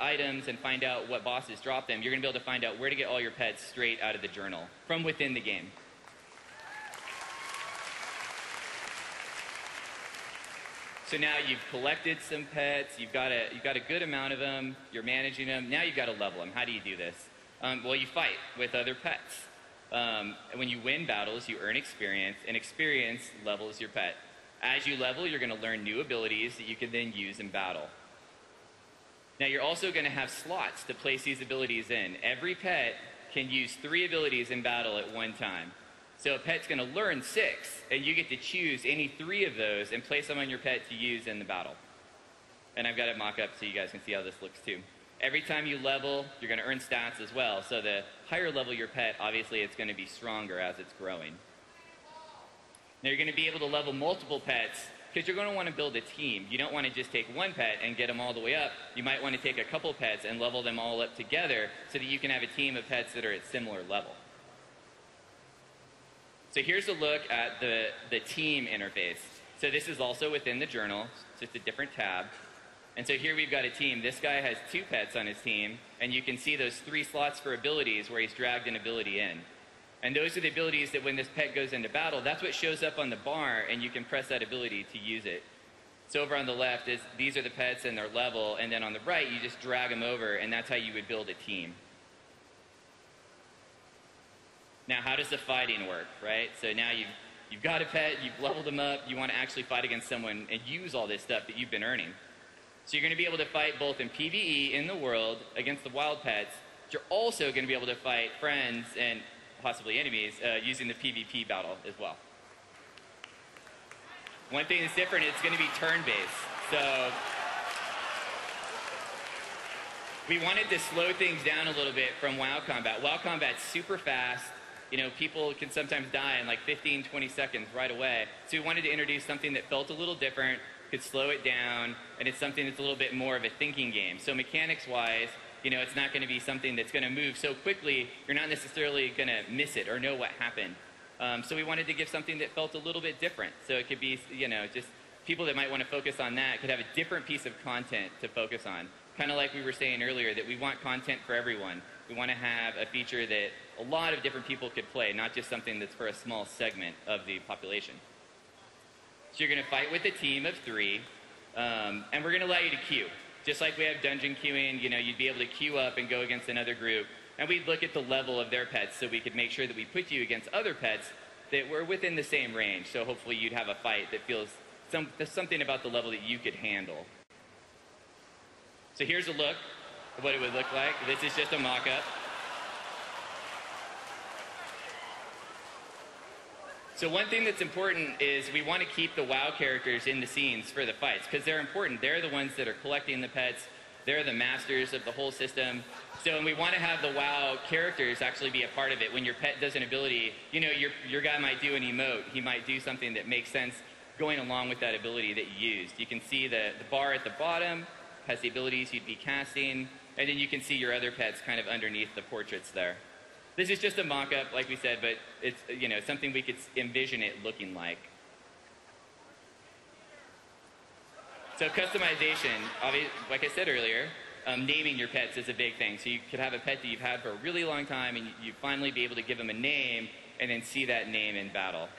items and find out what bosses drop them, you're going to be able to find out where to get all your pets straight out of the journal from within the game. So now you've collected some pets, you've got a good amount of them, you're managing them, now you've got to level them. How do you do this? Well, you fight with other pets. And when you win battles, you earn experience, and experience levels your pet. As you level, you're going to learn new abilities that you can then use in battle. Now you're also going to have slots to place these abilities in. Every pet can use 3 abilities in battle at one time. So a pet's going to learn 6, and you get to choose any 3 of those and place them on your pet to use in the battle. And I've got it mock up so you guys can see how this looks too. Every time you level, you're going to earn stats as well. So the higher level your pet, obviously it's going to be stronger as it's growing. Now you're going to be able to level multiple pets because you're going to want to build a team. You don't want to just take one pet and get them all the way up. You might want to take a couple pets and level them all up together so that you can have a team of pets that are at similar level. So here's a look at the team interface. So this is also within the journal, it's just a different tab. And so here we've got a team. This guy has 2 pets on his team, and you can see those 3 slots for abilities where he's dragged an ability in. And those are the abilities that when this pet goes into battle, that's what shows up on the bar, and you can press that ability to use it. So over on the left, these are the pets and their level, and then on the right, you just drag them over, and that's how you would build a team. Now, how does the fighting work, right? So now you've got a pet, you've leveled them up, you want to actually fight against someone and use all this stuff that you've been earning. So you're going to be able to fight both in PvE in the world against the wild pets, but you're also going to be able to fight friends and possibly enemies using the PvP battle as well. One thing that's different, it's going to be turn-based. So we wanted to slow things down a little bit from WoW combat. WoW combat's super fast. You know, people can sometimes die in like 15, 20 seconds right away. So we wanted to introduce something that felt a little different, could slow it down, and it's something that's a little bit more of a thinking game. So mechanics-wise, you know, it's not going to be something that's going to move so quickly, you're not necessarily going to miss it or know what happened. So we wanted to give something that felt a little bit different. So it could be, you know, just people that might want to focus on that could have a different piece of content to focus on. Kind of like we were saying earlier, that we want content for everyone. We want to have a feature that a lot of different people could play, not just something that's for a small segment of the population. So you're going to fight with a team of 3, and we're going to allow you to queue. Just like we have dungeon queuing, you know, you'd be able to queue up and go against another group, and we'd look at the level of their pets so we could make sure that we put you against other pets that were within the same range. So hopefully you'd have a fight that feels something about the level that you could handle. So here's a look at what it would look like. This is just a mock-up. So one thing that's important is we want to keep the WoW characters in the scenes for the fights because they're important. They're the ones that are collecting the pets. They're the masters of the whole system. So and we want to have the WoW characters actually be a part of it. When your pet does an ability, you know, your guy might do an emote. He might do something that makes sense going along with that ability that you used. You can see the bar at the bottom has the abilities you'd be casting, and then you can see your other pets kind of underneath the portraits there. This is just a mock-up, like we said, but it's, you know, something we could envision it looking like. So customization, like I said earlier, naming your pets is a big thing. So you could have a pet that you've had for a really long time, and you finally be able to give them a name, and then see that name in battle.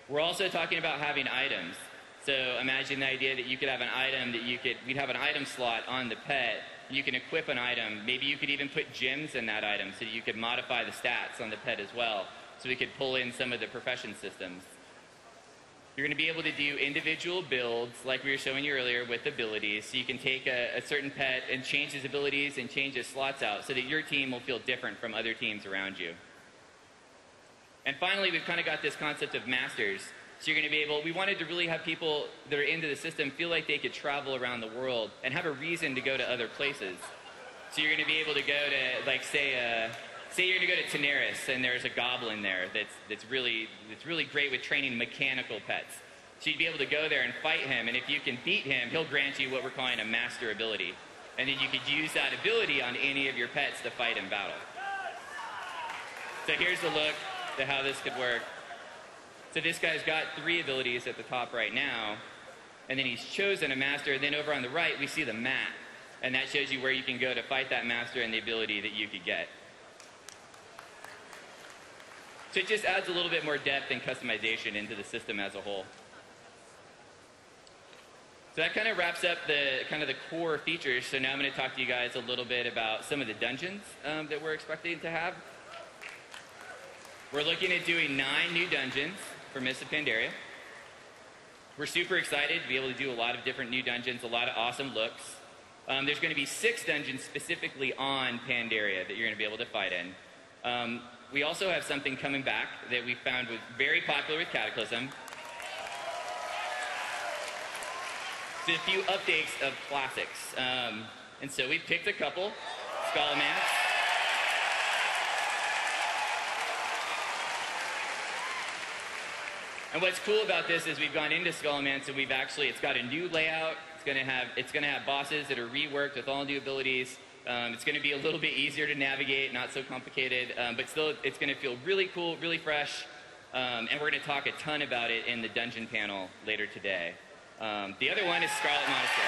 We're also talking about having items. So imagine the idea that you could have an item that we'd have an item slot on the pet. You can equip an item. Maybe you could even put gems in that item so that you could modify the stats on the pet as well. So we could pull in some of the profession systems. You're going to be able to do individual builds like we were showing you earlier with abilities. So you can take a certain pet and change his abilities and change his slots out so that your team will feel different from other teams around you. And finally, we've kind of got this concept of masters. So you're going to be able, we wanted to really have people that are into the system feel like they could travel around the world and have a reason to go to other places. So you're going to be able to go to, like, say you're going to go to Daenerys and there's a goblin there that's really great with training mechanical pets. So you'd be able to go there and fight him, and if you can beat him, he'll grant you what we're calling a master ability. And then you could use that ability on any of your pets to fight in battle. So here's a look at how this could work. So this guy's got 3 abilities at the top right now, and then he's chosen a master, and then over on the right we see the map. And that shows you where you can go to fight that master and the ability that you could get. So it just adds a little bit more depth and customization into the system as a whole. So that kind of wraps up the core features. So now I'm going to talk to you guys a little bit about some of the dungeons that we're expecting to have. We're looking at doing 9 new dungeons for Mists of Pandaria. We're super excited to be able to do a lot of different new dungeons, a lot of awesome looks. There's going to be 6 dungeons specifically on Pandaria that you're going to be able to fight in. We also have something coming back that we found was very popular with Cataclysm. So a few updates of classics. And so we picked a couple. Scholomance. And what's cool about this is we've gone into Scholomance and we've actually, it's got a new layout. It's going to have bosses that are reworked with all new abilities. It's going to be a little bit easier to navigate, not so complicated, but still it's going to feel really cool, really fresh, and we're going to talk a ton about it in the dungeon panel later today. The other one is Scarlet Monastery.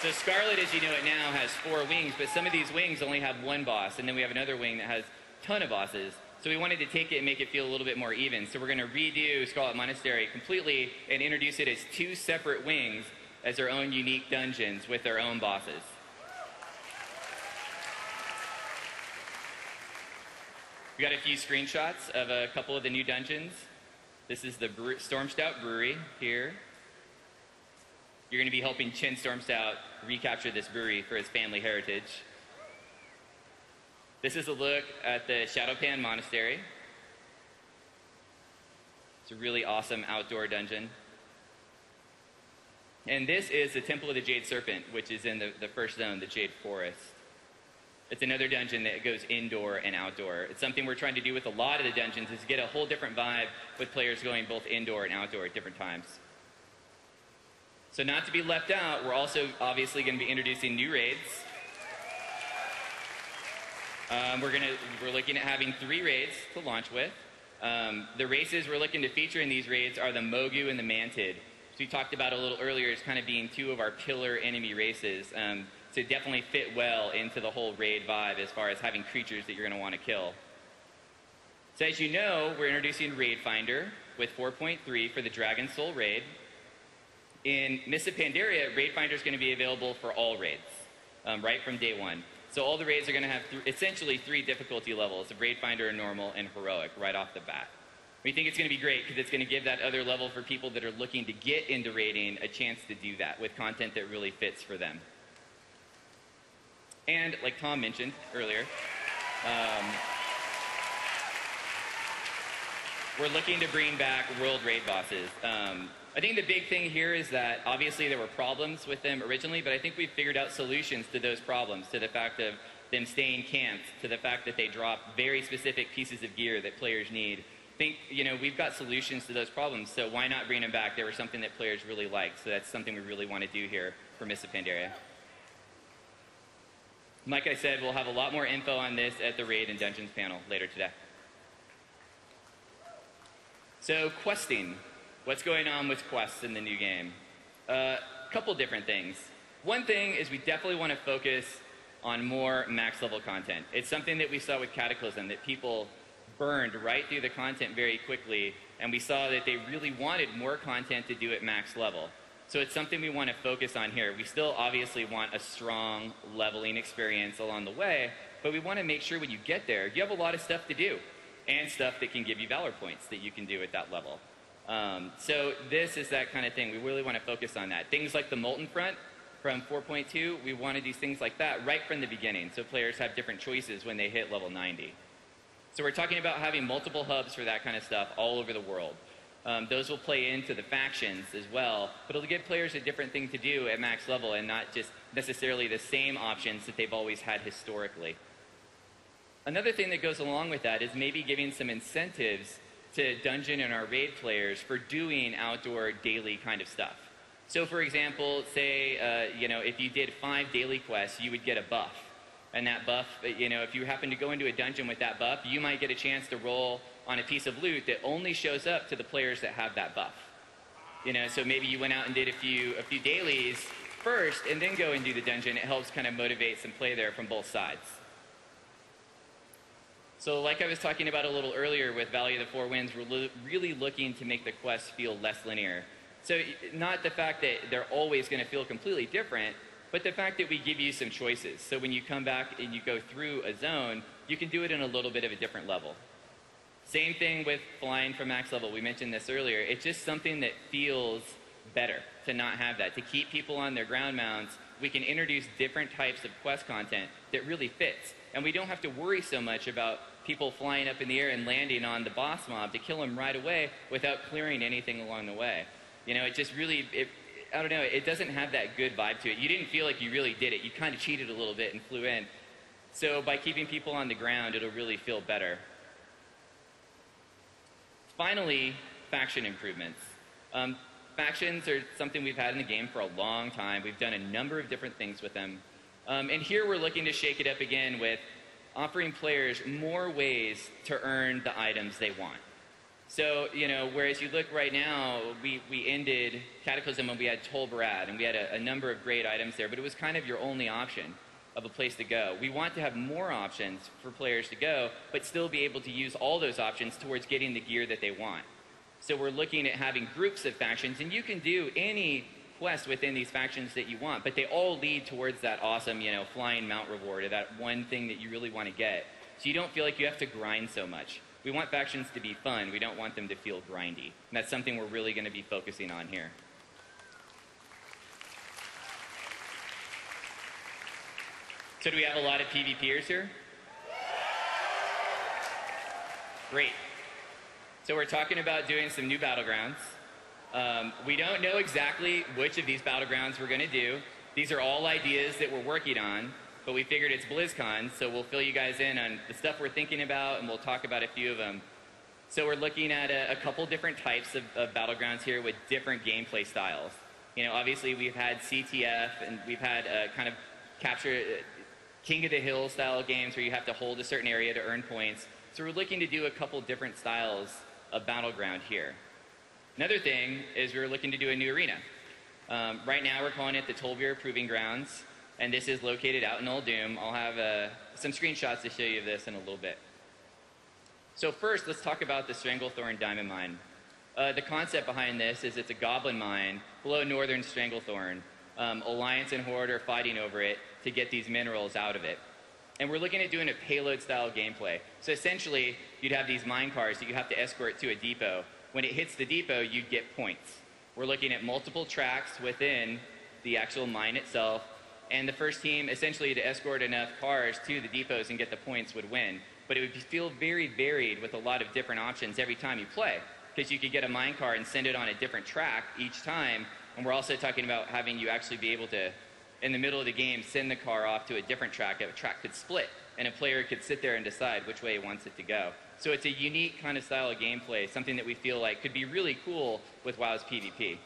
So Scarlet, as you know it now, has 4 wings, but some of these wings only have 1 boss, and then we have another wing that has a ton of bosses. So we wanted to take it and make it feel a little bit more even. So we're going to redo Scarlet Monastery completely and introduce it as 2 separate wings as their own unique dungeons with their own bosses. We got a few screenshots of a couple of the new dungeons. This is the Stormstout Brewery here. You're going to be helping Chin Stormstout recapture this brewery for his family heritage. This is a look at the Shadowpan Monastery. It's a really awesome outdoor dungeon. And this is the Temple of the Jade Serpent, which is in the first zone, the Jade Forest. It's another dungeon that goes indoor and outdoor. It's something we're trying to do with a lot of the dungeons, is get a whole different vibe with players going both indoor and outdoor at different times. So not to be left out, we're also obviously going to be introducing new raids. We're looking at having 3 raids to launch with. The races we're looking to feature in these raids are the Mogu and the Mantid. So we talked about a little earlier as kind of being 2 of our pillar enemy races. So definitely fit well into the whole raid vibe as far as having creatures that you're going to want to kill. So as you know, we're introducing Raid Finder with 4.3 for the Dragon Soul raid. In Mists of Pandaria, Raid Finder is going to be available for all raids, right from day 1. So all the raids are going to have essentially 3 difficulty levels of Raid Finder, Normal, and Heroic right off the bat. We think it's going to be great because it's going to give that other level for people that are looking to get into raiding a chance to do that with content that really fits for them. And like Tom mentioned earlier, we're looking to bring back world raid bosses. I think the big thing here is that obviously there were problems with them originally, but I think we've figured out solutions to those problems, to the fact of them staying camped, to the fact that they drop very specific pieces of gear that players need. We've got solutions to those problems, so why not bring them back? They were something that players really liked, so that's something we really want to do here for Mists of Pandaria. Like I said, we'll have a lot more info on this at the Raid and Dungeons panel later today. So, questing. What's going on with quests in the new game? A couple different things. One thing is we definitely want to focus on more max level content. It's something that we saw with Cataclysm, that people burned right through the content very quickly, and we saw that they really wanted more content to do at max level. So it's something we want to focus on here. We still obviously want a strong leveling experience along the way, but we want to make sure when you get there, you have a lot of stuff to do and stuff that can give you valor points that you can do at that level. So this is that kind of thing. We really want to focus on that. Things like the Molten Front from 4.2, we want to do things like that right from the beginning, so players have different choices when they hit level 90. So we're talking about having multiple hubs for that kind of stuff all over the world. Those will play into the factions as well, but it'll give players a different thing to do at max level and not just necessarily the same options that they've always had historically. Another thing that goes along with that is maybe giving some incentives to dungeon and our raid players for doing outdoor daily kind of stuff. So for example, say, if you did 5 daily quests, you would get a buff. And that buff, if you happen to go into a dungeon with that buff, you might get a chance to roll on a piece of loot that only shows up to the players that have that buff. You know, so maybe you went out and did a few dailies first and then go and do the dungeon. It helps kind of motivate some play there from both sides. So like I was talking about a little earlier with Valley of the Four Winds, we're really looking to make the quests feel less linear. So not the fact that they're always going to feel completely different, but the fact that we give you some choices. So when you come back and you go through a zone, you can do it in a little bit of a different level. Same thing with flying from max level. We mentioned this earlier. It's just something that feels better to not have that. To keep people on their ground mounts, we can introduce different types of quest content that really fits. And we don't have to worry so much about people flying up in the air and landing on the boss mob to kill them right away without clearing anything along the way. You know, it just really, I don't know, it doesn't have that good vibe to it. You didn't feel like you really did it. You kind of cheated a little bit and flew in. So by keeping people on the ground, it'll really feel better. Finally, faction improvements. Factions are something we've had in the game for a long time. We've done a number of different things with them. And here we're looking to shake it up again with offering players more ways to earn the items they want. So, you know, whereas you look right now, we ended Cataclysm when we had Tol Barad, and we had a number of great items there, but it was kind of your only option of a place to go. We want to have more options for players to go, but still be able to use all those options towards getting the gear that they want. So we're looking at having groups of factions, and you can do any quest within these factions that you want, but they all lead towards that awesome, you know, flying mount reward, or that one thing that you really want to get. So you don't feel like you have to grind so much. We want factions to be fun. We don't want them to feel grindy. And that's something we're really going to be focusing on here. So do we have a lot of PvPers here? Great. So we're talking about doing some new battlegrounds. We don't know exactly which of these battlegrounds we're going to do. These are all ideas that we're working on, but we figured it's Blizzcon, so we'll fill you guys in on the stuff we're thinking about, and we'll talk about a few of them. So we're looking at a couple different types of battlegrounds here with different gameplay styles. You know, obviously we've had CTF, and we've had kind of capture King of the Hill style games where you have to hold a certain area to earn points. So we're looking to do a couple different styles of battleground here. Another thing is we're looking to do a new arena. Right now we're calling it the Tolbir Proving Grounds, and this is located out in Old Doom. I'll have some screenshots to show you this in a little bit. So first, let's talk about the Stranglethorn Diamond Mine. The concept behind this is it's a goblin mine below Northern Stranglethorn. Alliance and Horde are fighting over it to get these minerals out of it. And we're looking at doing a payload-style gameplay. So essentially, you'd have these mine cars that you have to escort to a depot. When it hits the depot, you'd get points. We're looking at multiple tracks within the actual mine itself, and the first team, essentially to escort enough cars to the depots and get the points, would win. But it would feel very varied with a lot of different options every time you play, because you could get a mine car and send it on a different track each time. And we're also talking about having you actually be able to, in the middle of the game, send the car off to a different track. A track could split, and a player could sit there and decide which way he wants it to go. So it's a unique kind of style of gameplay, something that we feel like could be really cool with WoW's PvP.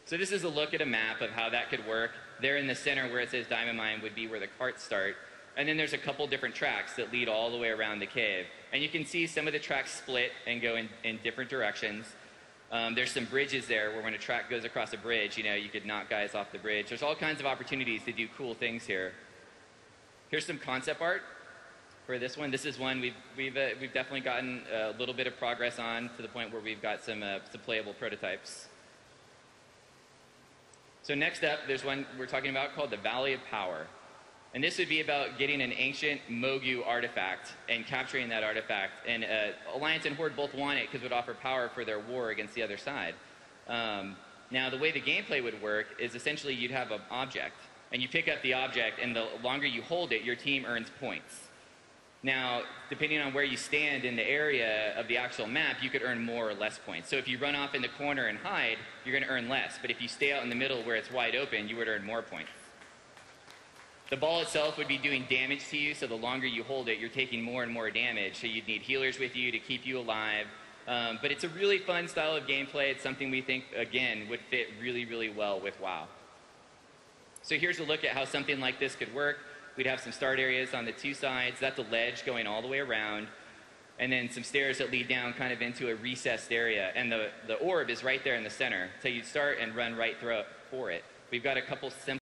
So this is a look at a map of how that could work. There in the center where it says Diamond Mine would be where the carts start. And then there's a couple different tracks that lead all the way around the cave. And you can see some of the tracks split and go in different directions. There's some bridges there where when a track goes across a bridge, you know, you could knock guys off the bridge. There's all kinds of opportunities to do cool things here. Here's some concept art for this one. This is one we've definitely gotten a little bit of progress on, to the point where we've got some playable prototypes. So next up, there's one we're talking about called the Valley of Power. And this would be about getting an ancient Mogu artifact and capturing that artifact. And Alliance and Horde both want it because it would offer power for their war against the other side. Now, the way the gameplay would work is essentially you'd have an object, and you pick up the object, and the longer you hold it, your team earns points. Now, depending on where you stand in the area of the actual map, you could earn more or less points. So if you run off in the corner and hide, you're going to earn less. But if you stay out in the middle where it's wide open, you would earn more points. The ball itself would be doing damage to you, so the longer you hold it, you're taking more and more damage. So you'd need healers with you to keep you alive. But it's a really fun style of gameplay. It's something we think, again, would fit really, really well with WoW. So here's a look at how something like this could work. We'd have some start areas on the two sides. That's a ledge going all the way around. and then some stairs that lead down kind of into a recessed area. And the orb is right there in the center. So you start and run right through for it. We've got a couple simple